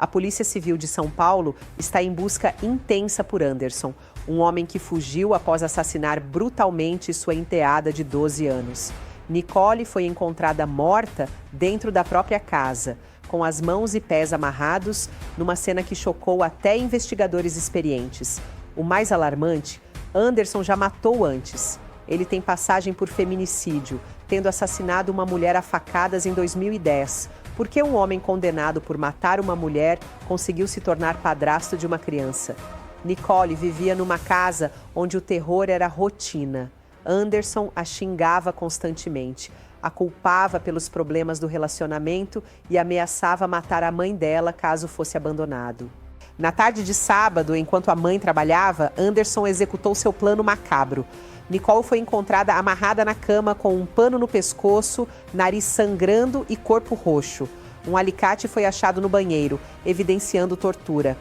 A Polícia Civil de São Paulo está em busca intensa por Anderson, um homem que fugiu após assassinar brutalmente sua enteada de 12 anos. Nicole foi encontrada morta dentro da própria casa, com as mãos e pés amarrados, numa cena que chocou até investigadores experientes. O mais alarmante, Anderson já matou antes. Ele tem passagem por feminicídio, tendo assassinado uma mulher a facadas em 2010. Por que um homem condenado por matar uma mulher conseguiu se tornar padrasto de uma criança? Nicole vivia numa casa onde o terror era rotina. Anderson a xingava constantemente, a culpava pelos problemas do relacionamento e ameaçava matar a mãe dela caso fosse abandonado. Na tarde de sábado, enquanto a mãe trabalhava, Anderson executou seu plano macabro. Nicole foi encontrada amarrada na cama com um pano no pescoço, nariz sangrando e corpo roxo. Um alicate foi achado no banheiro, evidenciando tortura.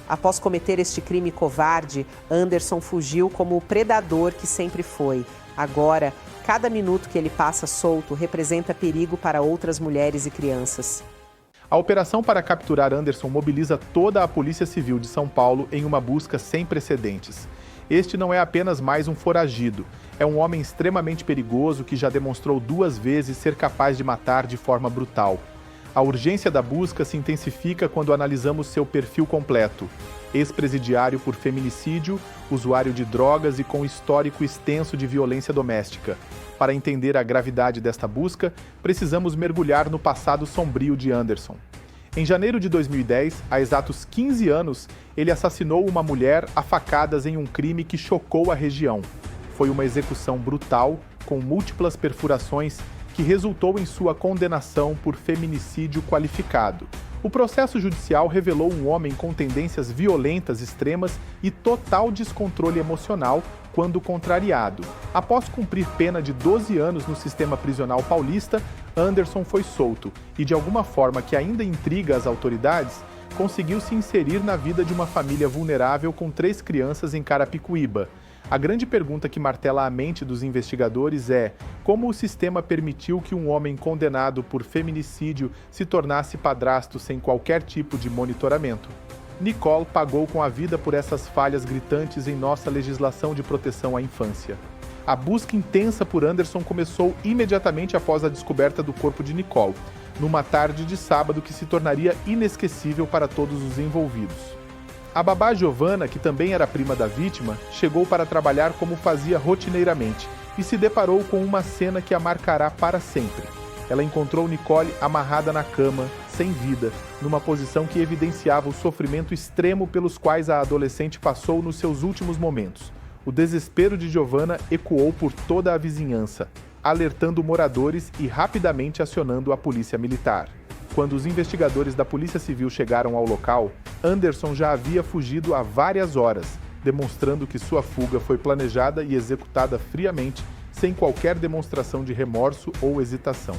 Após cometer este crime covarde, Anderson fugiu como o predador que sempre foi. Agora, cada minuto que ele passa solto representa perigo para outras mulheres e crianças. A operação para capturar Anderson mobiliza toda a Polícia Civil de São Paulo em uma busca sem precedentes. Este não é apenas mais um foragido. É um homem extremamente perigoso que já demonstrou 2 vezes ser capaz de matar de forma brutal. A urgência da busca se intensifica quando analisamos seu perfil completo. Ex-presidiário por feminicídio, usuário de drogas e com histórico extenso de violência doméstica. Para entender a gravidade desta busca, precisamos mergulhar no passado sombrio de Anderson. Em janeiro de 2010, há exatos 15 anos, ele assassinou uma mulher a facadas em um crime que chocou a região. Foi uma execução brutal, com múltiplas perfurações, que resultou em sua condenação por feminicídio qualificado. O processo judicial revelou um homem com tendências violentas extremas e total descontrole emocional quando contrariado. Após cumprir pena de 12 anos no sistema prisional paulista, Anderson foi solto e, de alguma forma que ainda intriga as autoridades, conseguiu se inserir na vida de uma família vulnerável com 3 crianças em Carapicuíba. A grande pergunta que martela a mente dos investigadores é: como o sistema permitiu que um homem condenado por feminicídio se tornasse padrasto sem qualquer tipo de monitoramento? Nicole pagou com a vida por essas falhas gritantes em nossa legislação de proteção à infância. A busca intensa por Anderson começou imediatamente após a descoberta do corpo de Nicole, numa tarde de sábado que se tornaria inesquecível para todos os envolvidos. A babá Giovana, que também era prima da vítima, chegou para trabalhar como fazia rotineiramente e se deparou com uma cena que a marcará para sempre. Ela encontrou Nicole amarrada na cama, sem vida, numa posição que evidenciava o sofrimento extremo pelos quais a adolescente passou nos seus últimos momentos. O desespero de Giovana ecoou por toda a vizinhança, alertando moradores e rapidamente acionando a polícia militar. Quando os investigadores da Polícia Civil chegaram ao local, Anderson já havia fugido há várias horas, demonstrando que sua fuga foi planejada e executada friamente, sem qualquer demonstração de remorso ou hesitação.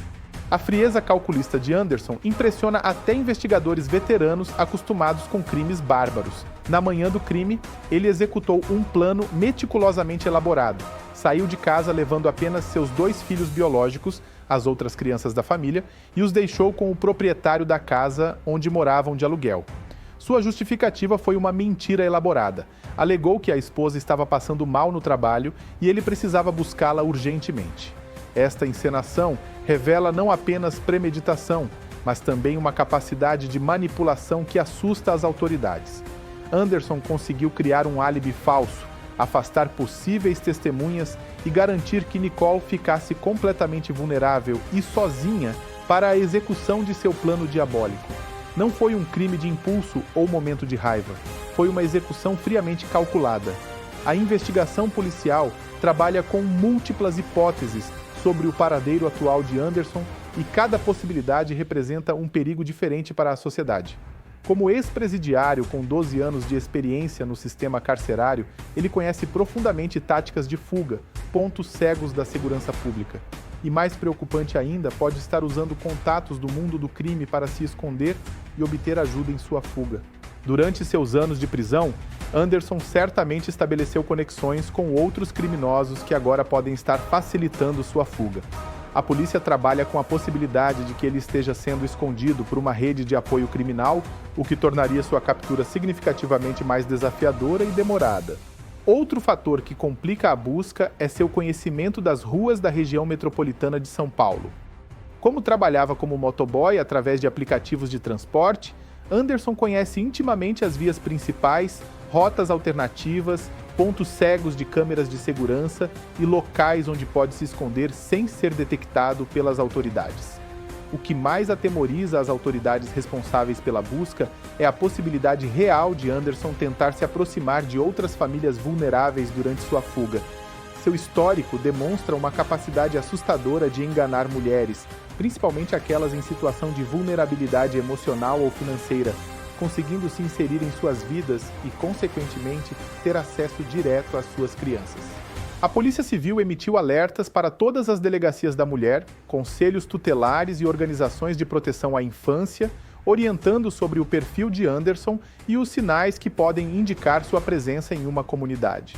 A frieza calculista de Anderson impressiona até investigadores veteranos acostumados com crimes bárbaros. Na manhã do crime, ele executou um plano meticulosamente elaborado. Saiu de casa levando apenas seus 2 filhos biológicos, as outras crianças da família, e os deixou com o proprietário da casa onde moravam de aluguel. Sua justificativa foi uma mentira elaborada. Alegou que a esposa estava passando mal no trabalho e ele precisava buscá-la urgentemente. Esta encenação revela não apenas premeditação, mas também uma capacidade de manipulação que assusta as autoridades. Anderson conseguiu criar um álibi falso, afastar possíveis testemunhas e garantir que Nicole ficasse completamente vulnerável e sozinha para a execução de seu plano diabólico. Não foi um crime de impulso ou momento de raiva, foi uma execução friamente calculada. A investigação policial trabalha com múltiplas hipóteses sobre o paradeiro atual de Anderson e cada possibilidade representa um perigo diferente para a sociedade. Como ex-presidiário com 12 anos de experiência no sistema carcerário, ele conhece profundamente táticas de fuga, pontos cegos da segurança pública. E mais preocupante ainda, pode estar usando contatos do mundo do crime para se esconder e obter ajuda em sua fuga. Durante seus anos de prisão, Anderson certamente estabeleceu conexões com outros criminosos que agora podem estar facilitando sua fuga. A polícia trabalha com a possibilidade de que ele esteja sendo escondido por uma rede de apoio criminal, o que tornaria sua captura significativamente mais desafiadora e demorada. Outro fator que complica a busca é seu conhecimento das ruas da região metropolitana de São Paulo. Como trabalhava como motoboy através de aplicativos de transporte, Anderson conhece intimamente as vias principais, rotas alternativas, pontos cegos de câmeras de segurança e locais onde pode se esconder sem ser detectado pelas autoridades. O que mais atemoriza as autoridades responsáveis pela busca é a possibilidade real de Anderson tentar se aproximar de outras famílias vulneráveis durante sua fuga. Seu histórico demonstra uma capacidade assustadora de enganar mulheres, principalmente aquelas em situação de vulnerabilidade emocional ou financeira, conseguindo se inserir em suas vidas e, consequentemente, ter acesso direto às suas crianças. A Polícia Civil emitiu alertas para todas as delegacias da mulher, conselhos tutelares e organizações de proteção à infância, orientando sobre o perfil de Anderson e os sinais que podem indicar sua presença em uma comunidade.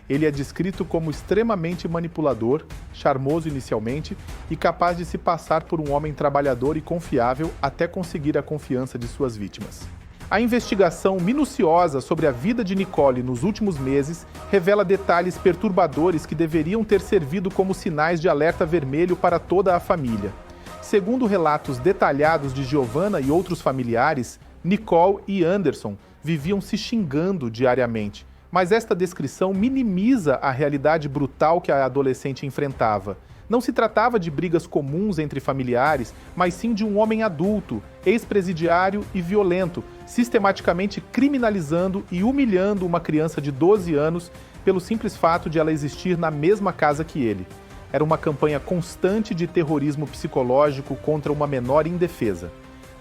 Ele é descrito como extremamente manipulador, charmoso inicialmente e capaz de se passar por um homem trabalhador e confiável até conseguir a confiança de suas vítimas. A investigação minuciosa sobre a vida de Nicole nos últimos meses revela detalhes perturbadores que deveriam ter servido como sinais de alerta vermelho para toda a família. Segundo relatos detalhados de Giovanna e outros familiares, Nicole e Anderson viviam se xingando diariamente, mas esta descrição minimiza a realidade brutal que a adolescente enfrentava. Não se tratava de brigas comuns entre familiares, mas sim de um homem adulto, ex-presidiário e violento, sistematicamente criminalizando e humilhando uma criança de 12 anos pelo simples fato de ela existir na mesma casa que ele. Era uma campanha constante de terrorismo psicológico contra uma menor indefesa.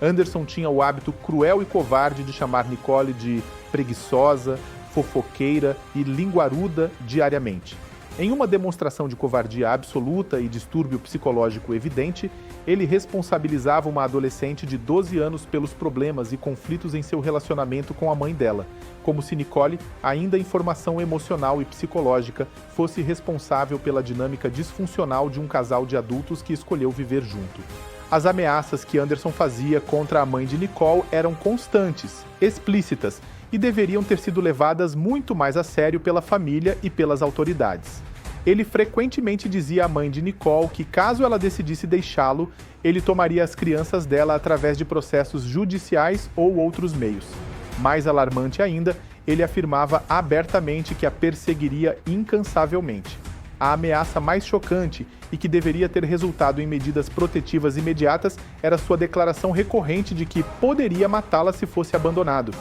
Anderson tinha o hábito cruel e covarde de chamar Nicole de preguiçosa, fofoqueira e linguaruda diariamente. Em uma demonstração de covardia absoluta e distúrbio psicológico evidente, ele responsabilizava uma adolescente de 12 anos pelos problemas e conflitos em seu relacionamento com a mãe dela, como se Nicole, ainda em formação emocional e psicológica, fosse responsável pela dinâmica disfuncional de um casal de adultos que escolheu viver junto. As ameaças que Anderson fazia contra a mãe de Nicole eram constantes, explícitas, e deveriam ter sido levadas muito mais a sério pela família e pelas autoridades. Ele frequentemente dizia à mãe de Nicole que, caso ela decidisse deixá-lo, ele tomaria as crianças dela através de processos judiciais ou outros meios. Mais alarmante ainda, ele afirmava abertamente que a perseguiria incansavelmente. A ameaça mais chocante e que deveria ter resultado em medidas protetivas imediatas era sua declaração recorrente de que poderia matá-la se fosse abandonado.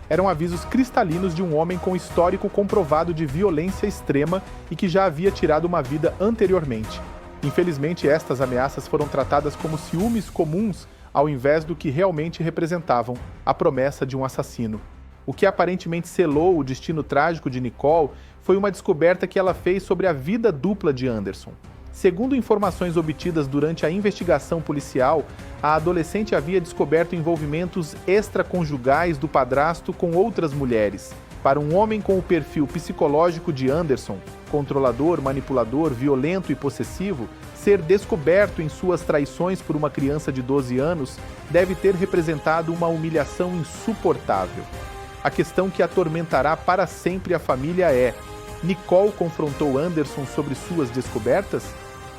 Eram avisos cristalinos de um homem com histórico comprovado de violência extrema e que já havia tirado uma vida anteriormente. Infelizmente, estas ameaças foram tratadas como ciúmes comuns ao invés do que realmente representavam, a promessa de um assassino. O que aparentemente selou o destino trágico de Nicole foi uma descoberta que ela fez sobre a vida dupla de Anderson. Segundo informações obtidas durante a investigação policial, a adolescente havia descoberto envolvimentos extraconjugais do padrasto com outras mulheres. Para um homem com o perfil psicológico de Anderson, controlador, manipulador, violento e possessivo, ser descoberto em suas traições por uma criança de 12 anos deve ter representado uma humilhação insuportável. A questão que atormentará para sempre a família é: Nicole confrontou Anderson sobre suas descobertas?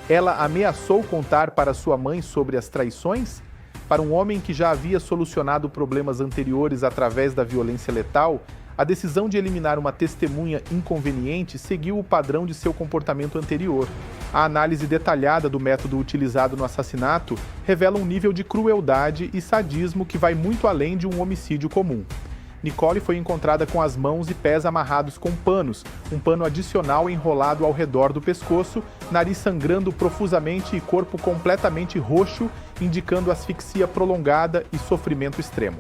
Ela ameaçou contar para sua mãe sobre as traições? Para um homem que já havia solucionado problemas anteriores através da violência letal, a decisão de eliminar uma testemunha inconveniente seguiu o padrão de seu comportamento anterior. A análise detalhada do método utilizado no assassinato revela um nível de crueldade e sadismo que vai muito além de um homicídio comum. Nicole foi encontrada com as mãos e pés amarrados com panos, um pano adicional enrolado ao redor do pescoço, nariz sangrando profusamente e corpo completamente roxo, indicando asfixia prolongada e sofrimento extremo.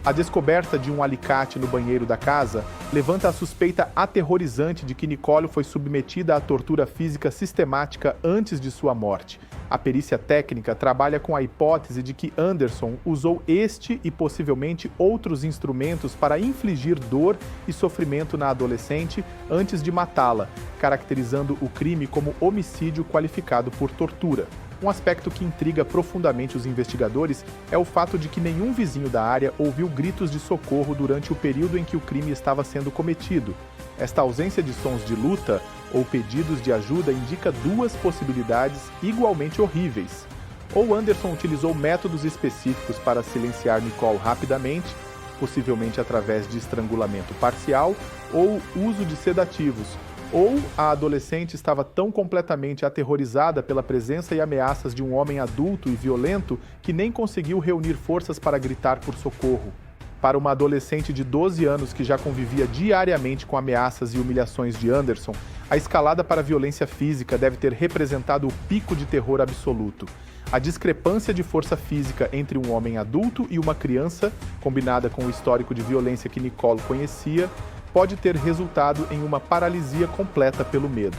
A descoberta de um alicate no banheiro da casa levanta a suspeita aterrorizante de que Nicole foi submetida à tortura física sistemática antes de sua morte. A perícia técnica trabalha com a hipótese de que Anderson usou este e possivelmente outros instrumentos para infligir dor e sofrimento na adolescente antes de matá-la, caracterizando o crime como homicídio qualificado por tortura. Um aspecto que intriga profundamente os investigadores é o fato de que nenhum vizinho da área ouviu gritos de socorro durante o período em que o crime estava sendo cometido. Esta ausência de sons de luta ou pedidos de ajuda indica duas possibilidades igualmente horríveis. Ou Anderson utilizou métodos específicos para silenciar Nicole rapidamente, possivelmente através de estrangulamento parcial ou uso de sedativos, ou a adolescente estava tão completamente aterrorizada pela presença e ameaças de um homem adulto e violento que nem conseguiu reunir forças para gritar por socorro. Para uma adolescente de 12 anos que já convivia diariamente com ameaças e humilhações de Anderson, a escalada para a violência física deve ter representado o pico de terror absoluto. A discrepância de força física entre um homem adulto e uma criança, combinada com o histórico de violência que Nicole conhecia, pode ter resultado em uma paralisia completa pelo medo.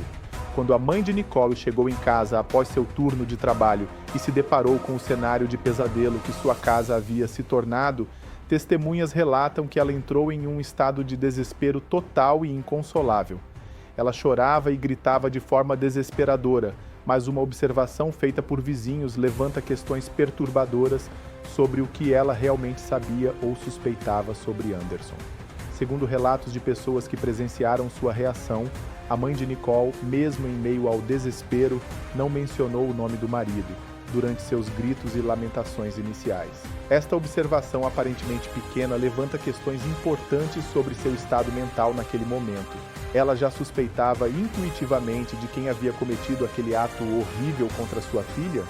Quando a mãe de Nicole chegou em casa após seu turno de trabalho e se deparou com o cenário de pesadelo que sua casa havia se tornado, testemunhas relatam que ela entrou em um estado de desespero total e inconsolável. Ela chorava e gritava de forma desesperadora, mas uma observação feita por vizinhos levanta questões perturbadoras sobre o que ela realmente sabia ou suspeitava sobre Anderson. Segundo relatos de pessoas que presenciaram sua reação, a mãe de Nicole, mesmo em meio ao desespero, não mencionou o nome do marido durante seus gritos e lamentações iniciais. Esta observação aparentemente pequena levanta questões importantes sobre seu estado mental naquele momento. Ela já suspeitava intuitivamente de quem havia cometido aquele ato horrível contra sua filha?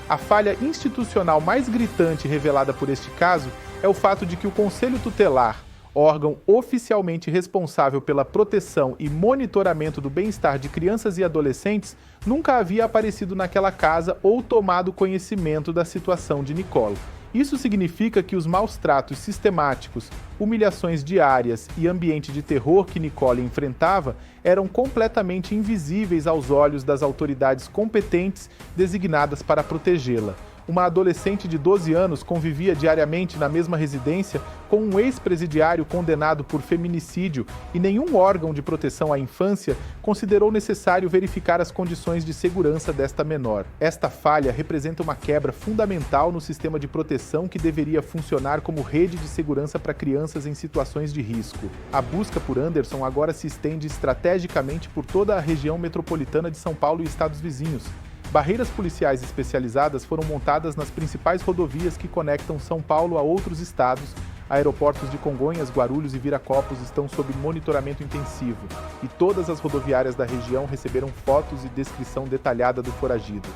A falha institucional mais gritante revelada por este caso é o fato de que o Conselho Tutelar, órgão oficialmente responsável pela proteção e monitoramento do bem-estar de crianças e adolescentes, nunca havia aparecido naquela casa ou tomado conhecimento da situação de Nicole. Isso significa que os maus tratos sistemáticos, humilhações diárias e ambiente de terror que Nicole enfrentava eram completamente invisíveis aos olhos das autoridades competentes designadas para protegê-la. Uma adolescente de 12 anos convivia diariamente na mesma residência com um ex-presidiário condenado por feminicídio e nenhum órgão de proteção à infância considerou necessário verificar as condições de segurança desta menor. Esta falha representa uma quebra fundamental no sistema de proteção que deveria funcionar como rede de segurança para crianças em situações de risco. A busca por Anderson agora se estende estrategicamente por toda a região metropolitana de São Paulo e estados vizinhos. Barreiras policiais especializadas foram montadas nas principais rodovias que conectam São Paulo a outros estados. Aeroportos de Congonhas, Guarulhos e Viracopos estão sob monitoramento intensivo e todas as rodoviárias da região receberam fotos e descrição detalhada do foragido.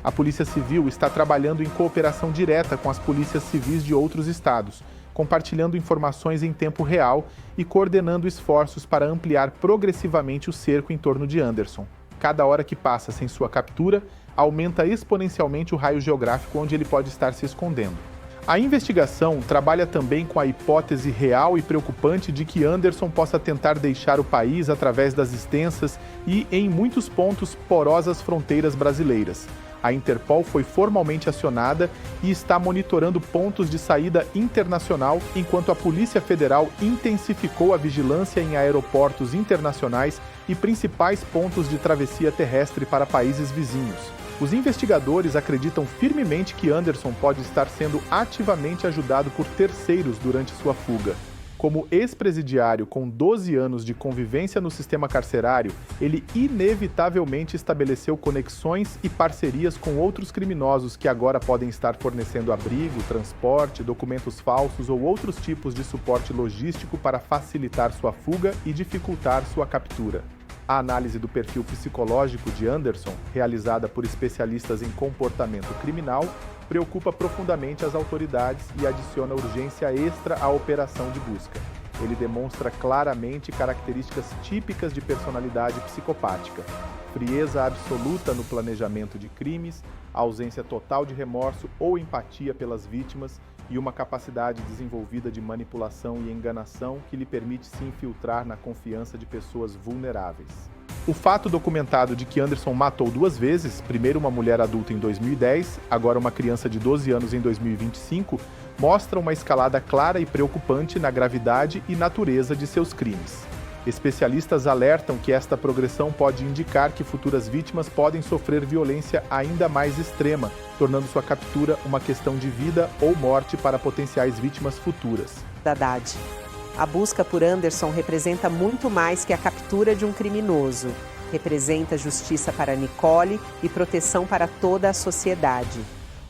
A Polícia Civil está trabalhando em cooperação direta com as polícias civis de outros estados, compartilhando informações em tempo real e coordenando esforços para ampliar progressivamente o cerco em torno de Anderson. Cada hora que passa sem sua captura, aumenta exponencialmente o raio geográfico onde ele pode estar se escondendo. A investigação trabalha também com a hipótese real e preocupante de que Anderson possa tentar deixar o país através das extensas e, em muitos pontos, porosas fronteiras brasileiras. A Interpol foi formalmente acionada e está monitorando pontos de saída internacional, enquanto a Polícia Federal intensificou a vigilância em aeroportos internacionais e principais pontos de travessia terrestre para países vizinhos. Os investigadores acreditam firmemente que Anderson pode estar sendo ativamente ajudado por terceiros durante sua fuga. Como ex-presidiário com 12 anos de convivência no sistema carcerário, ele inevitavelmente estabeleceu conexões e parcerias com outros criminosos que agora podem estar fornecendo abrigo, transporte, documentos falsos ou outros tipos de suporte logístico para facilitar sua fuga e dificultar sua captura. A análise do perfil psicológico de Anderson, realizada por especialistas em comportamento criminal, preocupa profundamente as autoridades e adiciona urgência extra à operação de busca. Ele demonstra claramente características típicas de personalidade psicopática: frieza absoluta no planejamento de crimes, ausência total de remorso ou empatia pelas vítimas e uma capacidade desenvolvida de manipulação e enganação que lhe permite se infiltrar na confiança de pessoas vulneráveis. O fato documentado de que Anderson matou 2 vezes, primeiro uma mulher adulta em 2010, agora uma criança de 12 anos em 2025, mostra uma escalada clara e preocupante na gravidade e natureza de seus crimes. Especialistas alertam que esta progressão pode indicar que futuras vítimas podem sofrer violência ainda mais extrema, tornando sua captura uma questão de vida ou morte para potenciais vítimas futuras. Haddad. A busca por Anderson representa muito mais que a captura de um criminoso. Representa justiça para Nicole e proteção para toda a sociedade.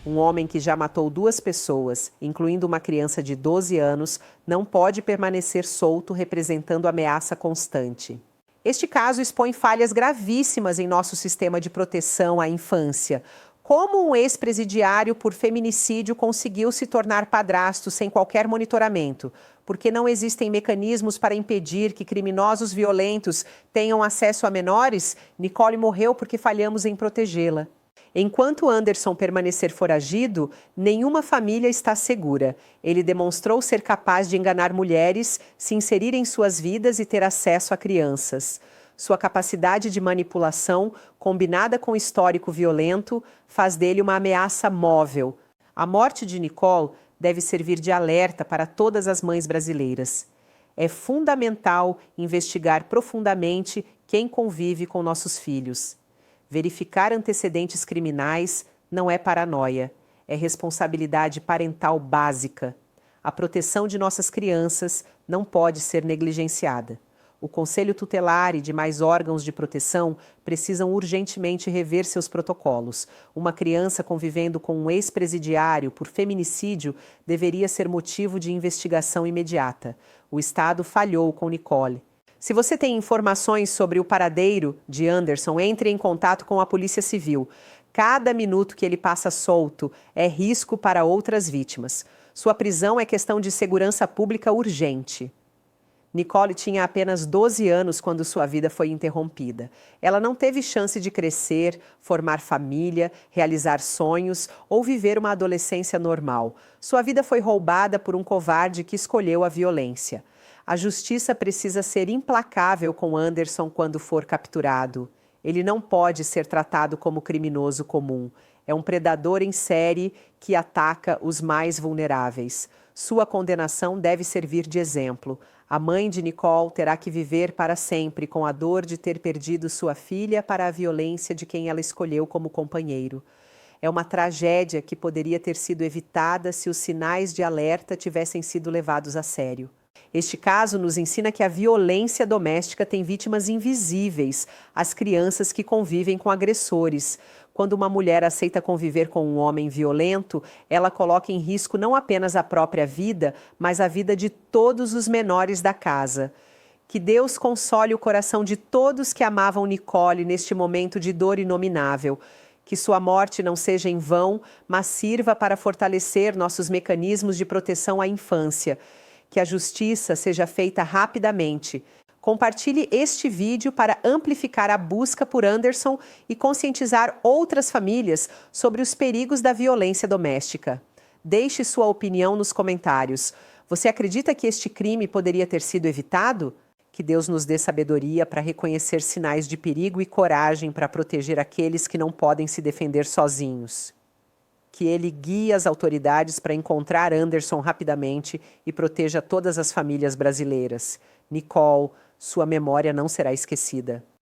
Um homem que já matou 2 pessoas, incluindo uma criança de 12 anos, não pode permanecer solto representando ameaça constante. Este caso expõe falhas gravíssimas em nosso sistema de proteção à infância. Como um ex-presidiário por feminicídio conseguiu se tornar padrasto sem qualquer monitoramento? Porque não existem mecanismos para impedir que criminosos violentos tenham acesso a menores? Nicole morreu porque falhamos em protegê-la. Enquanto Anderson permanecer foragido, nenhuma família está segura. Ele demonstrou ser capaz de enganar mulheres, se inserir em suas vidas e ter acesso a crianças. Sua capacidade de manipulação, combinada com o histórico violento, faz dele uma ameaça móvel. A morte de Nicole deve servir de alerta para todas as mães brasileiras. É fundamental investigar profundamente quem convive com nossos filhos. Verificar antecedentes criminais não é paranoia, é responsabilidade parental básica. A proteção de nossas crianças não pode ser negligenciada. O Conselho Tutelar e demais órgãos de proteção precisam urgentemente rever seus protocolos. Uma criança convivendo com um ex-presidiário por feminicídio deveria ser motivo de investigação imediata. O Estado falhou com Nicole. Se você tem informações sobre o paradeiro de Anderson, entre em contato com a Polícia Civil. Cada minuto que ele passa solto é risco para outras vítimas. Sua prisão é questão de segurança pública urgente. Nicole tinha apenas 12 anos quando sua vida foi interrompida. Ela não teve chance de crescer, formar família, realizar sonhos ou viver uma adolescência normal. Sua vida foi roubada por um covarde que escolheu a violência. A justiça precisa ser implacável com Anderson quando for capturado. Ele não pode ser tratado como criminoso comum. É um predador em série que ataca os mais vulneráveis. Sua condenação deve servir de exemplo. A mãe de Nicole terá que viver para sempre com a dor de ter perdido sua filha para a violência de quem ela escolheu como companheiro. É uma tragédia que poderia ter sido evitada se os sinais de alerta tivessem sido levados a sério. Este caso nos ensina que a violência doméstica tem vítimas invisíveis, as crianças que convivem com agressores. Quando uma mulher aceita conviver com um homem violento, ela coloca em risco não apenas a própria vida, mas a vida de todos os menores da casa. Que Deus console o coração de todos que amavam Nicole neste momento de dor inominável. Que sua morte não seja em vão, mas sirva para fortalecer nossos mecanismos de proteção à infância. Que a justiça seja feita rapidamente. Compartilhe este vídeo para amplificar a busca por Anderson e conscientizar outras famílias sobre os perigos da violência doméstica. Deixe sua opinião nos comentários. Você acredita que este crime poderia ter sido evitado? Que Deus nos dê sabedoria para reconhecer sinais de perigo e coragem para proteger aqueles que não podem se defender sozinhos. Que Ele guie as autoridades para encontrar Anderson rapidamente e proteja todas as famílias brasileiras. Nicole, sua memória não será esquecida.